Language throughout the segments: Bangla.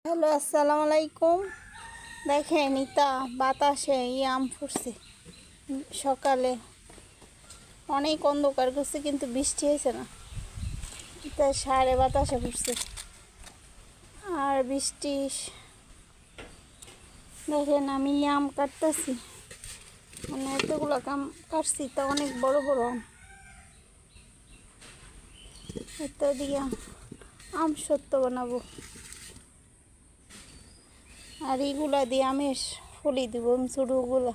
হ্যালো, আসসালামু আলাইকুম। দেখেন ইতা বাতাসে আম ফুটছে সকালে। অনেক অন্ধকার করছে কিন্তু বৃষ্টি হয়েছে না। ইতা সারে বাতাসে ফুটছে আর বৃষ্টি। দেখেন আমি আম কাটতেছি, মানে এতগুলো আম কাটছি, তা অনেক বড় বড় আম। এত দিয়ে আম সত্য বানাবো, আর এইগুলা দিয়ে আমের ফলি দিব ছোটোগুলা।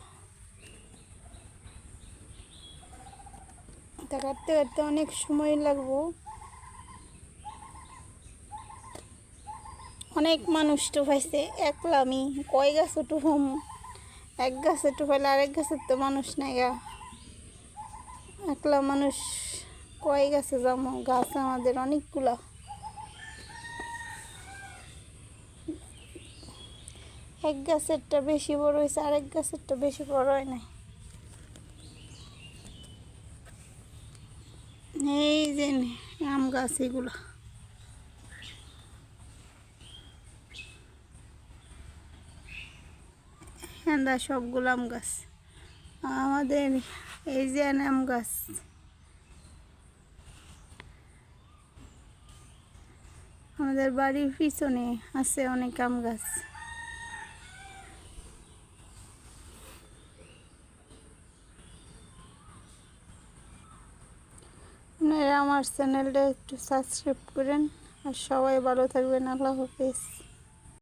তা কাটতে কাটতে অনেক সময় লাগবো। অনেক মানুষ টুফাইছে, একলা আমি কয় গাছে টুফাম। এক গাছে টুফাইলে আরেক গাছের তো মানুষ নাই গা, একলা মানুষ কয় গাছে যাবো। গাছ আমাদের অনেকগুলা, এক গাছেরটা বেশি বড় হয়েছে, আরেক গাছেরটা বেশি বড় হয় নাই। এই যে আম গাছ, এগুলো হ্যাঁ সবগুলো আম গাছ আমাদের। এই যে আম গাছ, আমাদের বাড়ির পিছনে আছে অনেক আম গাছ। আপনারা আমার চ্যানেলটা একটু সাবস্ক্রাইব করেন, আর সবাই ভালো থাকবেন। আল্লাহ হাফেজ।